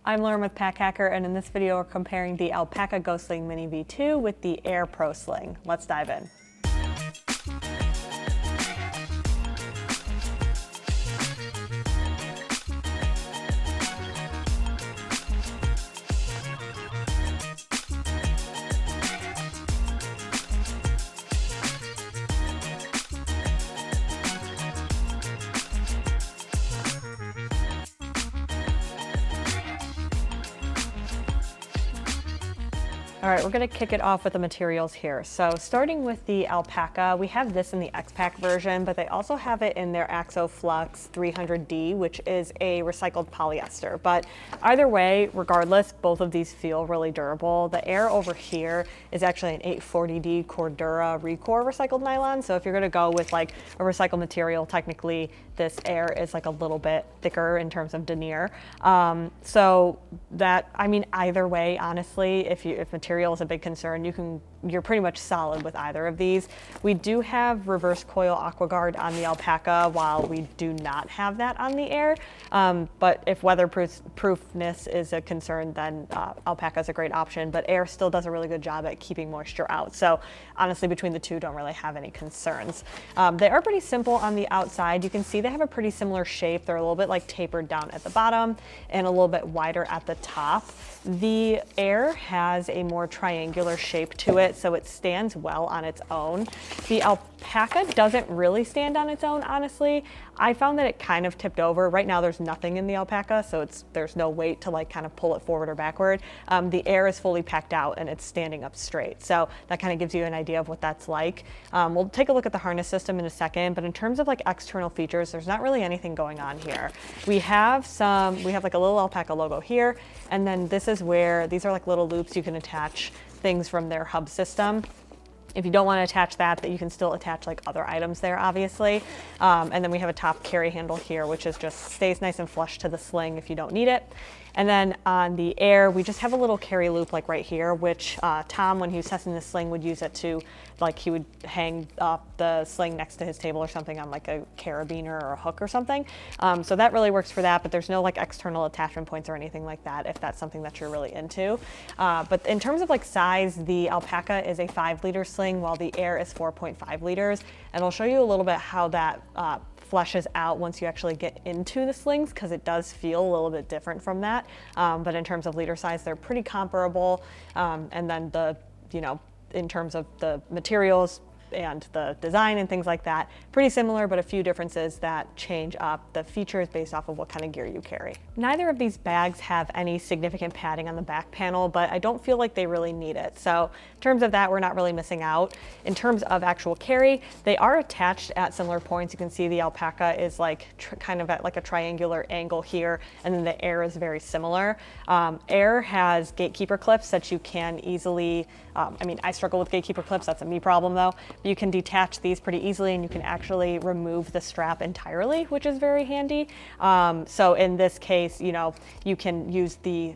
I'm Lauren with Pack Hacker, and in this video we're comparing the ALPAKA Go Sling Mini V2 with the Air Pro Sling. Let's dive in. All right, we're gonna kick it off with the materials here. So starting with the ALPAKA, we have this in the X-Pack version, but they also have it in their AxoFlux 300D, which is a recycled polyester. But either way, regardless, both of these feel really durable. The Air over here is actually an 840D Cordura Recore recycled nylon. So if you're gonna go with like a recycled material, technically this Air is like a little bit thicker in terms of denier. So that, I mean, either way, honestly, if material is a big concern, you're pretty much solid with either of these. We do have reverse coil AquaGuard on the ALPAKA, while we do not have that on the Air. But if weatherproofness is a concern, then ALPAKA is a great option, but Air still does a really good job at keeping moisture out. So honestly, between the two, don't really have any concerns. They are pretty simple on the outside. You can see they have a pretty similar shape. They're a little bit like tapered down at the bottom and a little bit wider at the top. The Air has a more triangular shape to it, so it stands well on its own. The ALPAKA doesn't really stand on its own, honestly. I found that it kind of tipped over. Right now there's nothing in the ALPAKA, so there's no weight to like kind of pull it forward or backward. The Air is fully packed out and it's standing up straight. So that kind of gives you an idea of what that's like. We'll take a look at the harness system in a second, but in terms of like external features, there's not really anything going on here. We have like a little ALPAKA logo here, and then this is where these are like little loops you can attach things from their hub system. If you don't want to attach that you can still attach like other items there, obviously. And then we have a top carry handle here, which is just stays nice and flush to the sling if you don't need it. And then on the Air, we just have a little carry loop like right here, which Tom, when he was testing the sling, would use it to, like he would hang up the sling next to his table or something on like a carabiner or a hook or something. So that really works for that, but there's no like external attachment points or anything like that if that's something that you're really into. But in terms of like size, the ALPAKA is a 5-liter sling while the Air is 4.5 liters. And I'll show you a little bit how that fleshes out once you actually get into the slings, because it does feel a little bit different from that. But in terms of liter size, they're pretty comparable. And then in terms of the materials and the design and things like that, pretty similar, but a few differences that change up the features based off of what kind of gear you carry. Neither of these bags have any significant padding on the back panel, but I don't feel like they really need it. So in terms of that, we're not really missing out. In terms of actual carry, they are attached at similar points. You can see the ALPAKA is like kind of at like a triangular angle here, and then the Air is very similar. Air has gatekeeper clips that you can easily, I mean, I struggle with gatekeeper clips, that's a me problem though. You can detach these pretty easily, and you can actually remove the strap entirely, which is very handy. So in this case, you can use the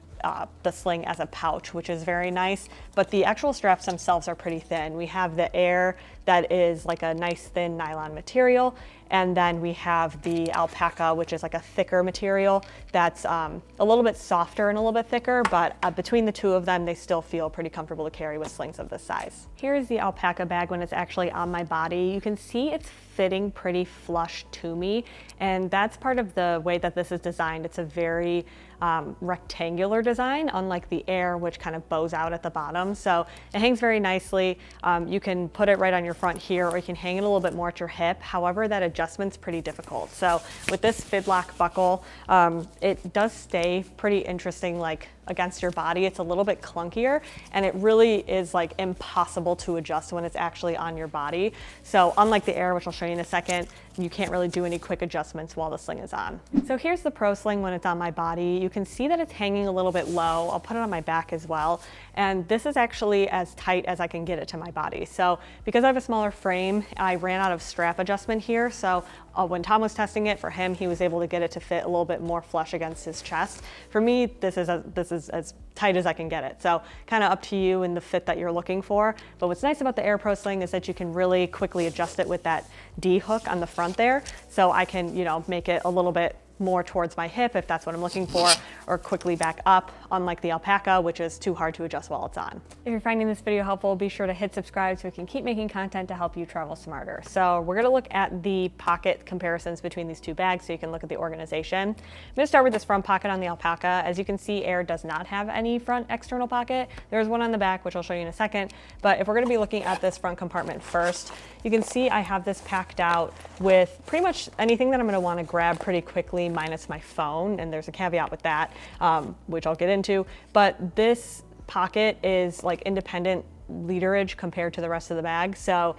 sling as a pouch, which is very nice, but the actual straps themselves are pretty thin. We have the Air that is like a nice thin nylon material, and then we have the ALPAKA, which is like a thicker material that's a little bit softer and a little bit thicker, but between the two of them, they still feel pretty comfortable to carry with slings of this size. Here's the ALPAKA bag when it's actually on my body. You can see it's fitting pretty flush to me, and that's part of the way that this is designed. It's a very rectangular design, unlike the Air, which kind of bows out at the bottom. So it hangs very nicely. You can put it right on your front here, or you can hang it a little bit more at your hip. However, that adjustment's pretty difficult. So with this fidlock buckle, it does stay pretty interesting, like against your body. It's a little bit clunkier, and it really is like impossible to adjust when it's actually on your body. So unlike the Air, which I'll show you in a second, you can't really do any quick adjustments while the sling is on. So here's the Pro Sling when it's on my body. You can see that it's hanging a little bit low. I'll put it on my back as well. And this is actually as tight as I can get it to my body. So because I have a smaller frame, I ran out of strap adjustment here. So when Tom was testing it, for him, he was able to get it to fit a little bit more flush against his chest. For me, this is as tight as I can get it. So kind of up to you and the fit that you're looking for. But what's nice about the Air Pro Sling is that you can really quickly adjust it with that D hook on the front there. So I can, make it a little bit more towards my hip if that's what I'm looking for, or quickly back up, unlike the ALPAKA, which is too hard to adjust while it's on. If you're finding this video helpful, be sure to hit subscribe so we can keep making content to help you travel smarter. So we're gonna look at the pocket comparisons between these two bags so you can look at the organization. I'm gonna start with this front pocket on the ALPAKA. As you can see, Air does not have any front external pocket. There's one on the back, which I'll show you in a second. But if we're gonna be looking at this front compartment first, you can see I have this packed out with pretty much anything that I'm gonna wanna grab pretty quickly, minus my phone, and there's a caveat with that, which I'll get into. But this pocket is like independent literage compared to the rest of the bag. So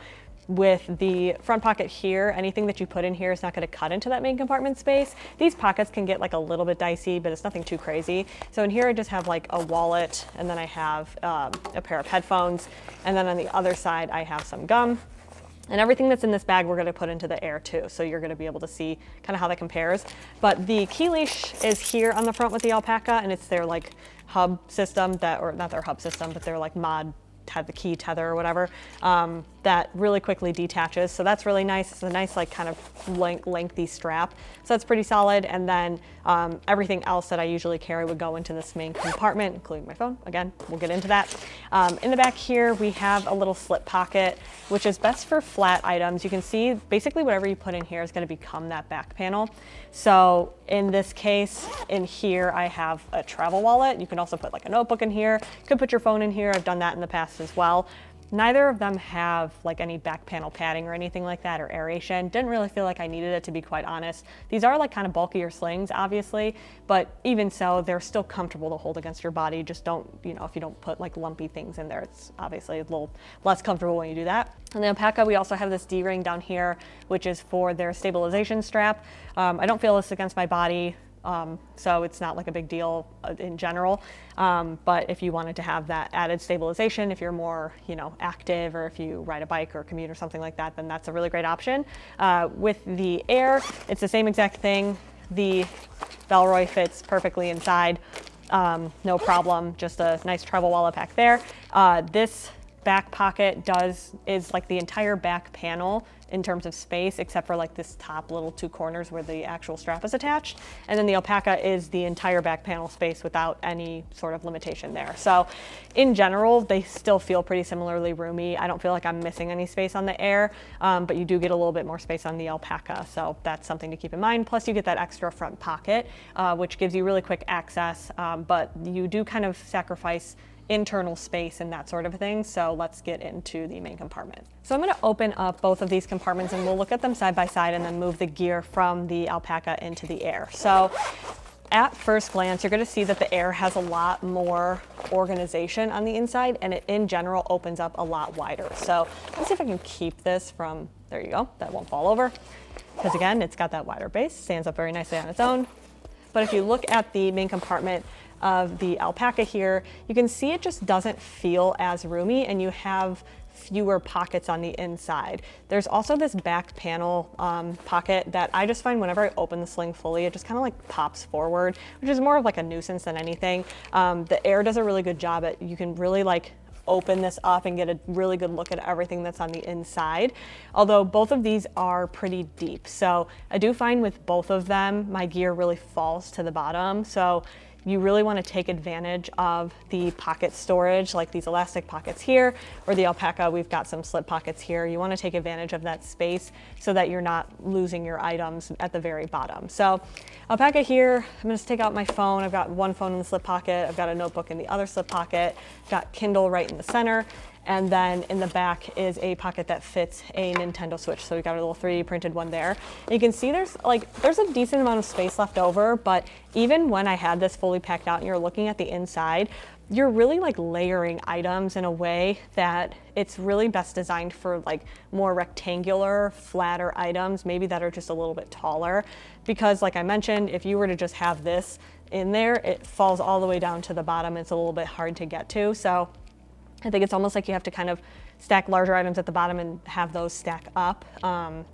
with the front pocket here, anything that you put in here is not going to cut into that main compartment space. These pockets can get like a little bit dicey, but it's nothing too crazy. So in here I just have like a wallet, and then I have a pair of headphones, and then on the other side I have some gum. And everything that's in this bag we're going to put into the Air too, so you're going to be able to see kind of how that compares. But the key leash is here on the front with the ALPAKA, and it's their like hub system that, or not their hub system, but their like mod, had the key tether or whatever, that really quickly detaches. So that's really nice. It's a nice like kind of lengthy strap. So that's pretty solid. And then everything else that I usually carry would go into this main compartment, including my phone. Again, we'll get into that. In the back here, we have a little slip pocket, which is best for flat items. You can see basically whatever you put in here is going to become that back panel. So in this case, in here, I have a travel wallet. You can also put like a notebook in here. You could put your phone in here. I've done that in the past as well. Neither of them have like any back panel padding or anything like that, or aeration. Didn't really feel like I needed it, to be quite honest. These are like kind of bulkier slings, obviously, but even so, they're still comfortable to hold against your body. Just don't, you know, if you don't put like lumpy things in there, it's obviously a little less comfortable when you do that. On the ALPAKA, we also have this D-ring down here, which is for their stabilization strap. I don't feel this against my body. So it's not like a big deal in general. But if you wanted to have that added stabilization, if you're more, you know, active, or if you ride a bike or commute or something like that, then that's a really great option. With the Air, it's the same exact thing. The Bellroy fits perfectly inside. No problem. Just a nice travel wallet pack there. This back pocket is like the entire back panel in terms of space, except for like this top little two corners where the actual strap is attached. And then the ALPAKA is the entire back panel space without any sort of limitation there. So in general, they still feel pretty similarly roomy. I don't feel like I'm missing any space on the Air, but you do get a little bit more space on the ALPAKA. So that's something to keep in mind. Plus you get that extra front pocket, which gives you really quick access, but you do kind of sacrifice internal space and that sort of thing. So let's get into the main compartment. So I'm going to open up both of these compartments and we'll look at them side by side and then move the gear from the ALPAKA into the Air. So at first glance, you're going to see that the Air has a lot more organization on the inside, and it in general opens up a lot wider. So let's see if I can keep this from, there you go, that won't fall over. Because again, it's got that wider base, stands up very nicely on its own. But if you look at the main compartment of the ALPAKA here, you can see it just doesn't feel as roomy, and you have fewer pockets on the inside. There's also this back panel pocket that I just find whenever I open the Sling fully, it just kind of like pops forward, which is more of like a nuisance than anything. The Air does a really good job at, you can really like open this up and get a really good look at everything that's on the inside. Although both of these are pretty deep. So I do find with both of them, my gear really falls to the bottom. So you really want to take advantage of the pocket storage, like these elastic pockets here, or the ALPAKA, we've got some slip pockets here. You want to take advantage of that space so that you're not losing your items at the very bottom. So ALPAKA here, I'm going to take out my phone. I've got one phone in the slip pocket. I've got a notebook in the other slip pocket. Got Kindle right in the center. And then in the back is a pocket that fits a Nintendo Switch. So we got a little 3D printed one there. And you can see there's a decent amount of space left over, but even when I had this fully packed out and you're looking at the inside, you're really like layering items in a way that it's really best designed for like more rectangular, flatter items, maybe that are just a little bit taller. Because like I mentioned, if you were to just have this in there, it falls all the way down to the bottom. It's a little bit hard to get to. So I think it's almost like you have to kind of stack larger items at the bottom and have those stack up.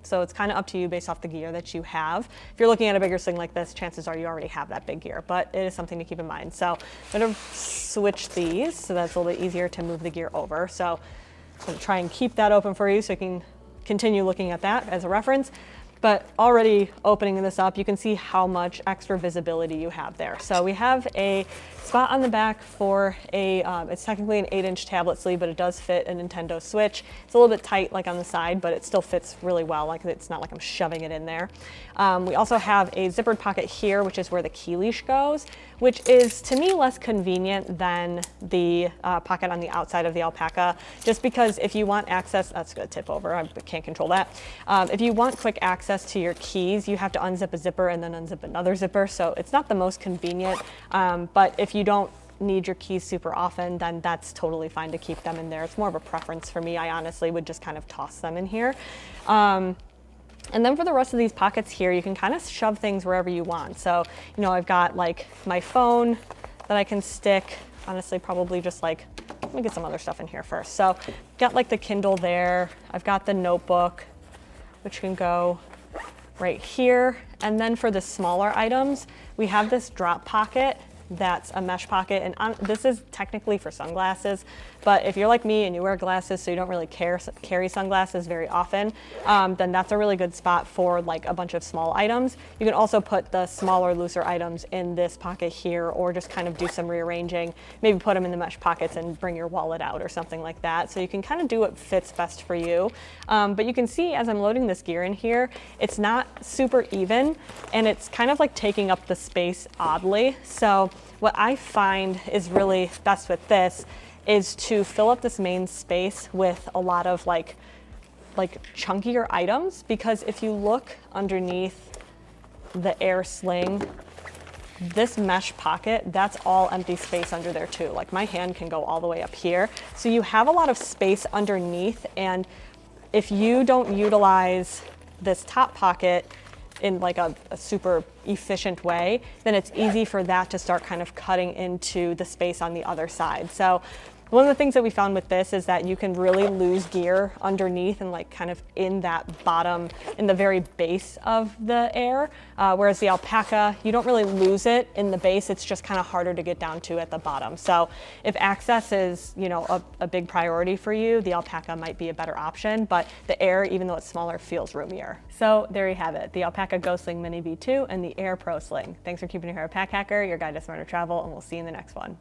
So it's kind of up to you based off the gear that you have. If you're looking at a bigger Sling like this, chances are you already have that big gear, but it is something to keep in mind. So I'm going to switch these so that's a little bit easier to move the gear over. So I'm going to try and keep that open for you so you can continue looking at that as a reference. But already opening this up, you can see how much extra visibility you have there. So we have a spot on the back for it's technically an 8-inch tablet sleeve, but it does fit a Nintendo Switch. It's a little bit tight like on the side, but it still fits really well. Like it's not like I'm shoving it in there. We also have a zippered pocket here, which is where the key leash goes, which is to me less convenient than the pocket on the outside of the ALPAKA, just because if you want access, that's gonna tip over, I can't control that. If you want quick access to your keys, you have to unzip a zipper and then unzip another zipper, so it's not the most convenient, but if you don't need your keys super often, then that's totally fine to keep them in there. It's more of a preference for me. I honestly would just kind of toss them in here. And then for the rest of these pockets here, you can kind of shove things wherever you want. So, you know, I've got like my phone that I can stick, honestly, probably just like, let me get some other stuff in here first. So got like the Kindle there. I've got the notebook, which can go right here. And then for the smaller items, we have this drop pocket that's a mesh pocket, and this is technically for sunglasses, but if you're like me and you wear glasses so you don't really carry sunglasses very often, then that's a really good spot for like a bunch of small items. You can also put the smaller, looser items in this pocket here, or just kind of do some rearranging, maybe put them in the mesh pockets and bring your wallet out or something like that. So you can kind of do what fits best for you. But you can see as I'm loading this gear in here, it's not super even, and it's kind of like taking up the space oddly. So what I find is really best with this is to fill up this main space with a lot of like chunkier items, because if you look underneath the Air Sling, this mesh pocket, that's all empty space under there too. Like my hand can go all the way up here. So you have a lot of space underneath, and if you don't utilize this top pocket in like a super efficient way, then it's easy for that to start kind of cutting into the space on the other side. So one of the things that we found with this is that you can really lose gear underneath and like kind of in that bottom, in the very base of the Air, whereas the ALPAKA, you don't really lose it in the base, it's just kind of harder to get down to at the bottom. So if access is, you know, a big priority for you, the ALPAKA might be a better option, but the Air, even though it's smaller, feels roomier. So there you have it, the ALPAKA Go Sling Mini V2 and the Air Pro Sling. Thanks for keeping your hair a pack hacker, your guide to smarter travel, and we'll see you in the next one.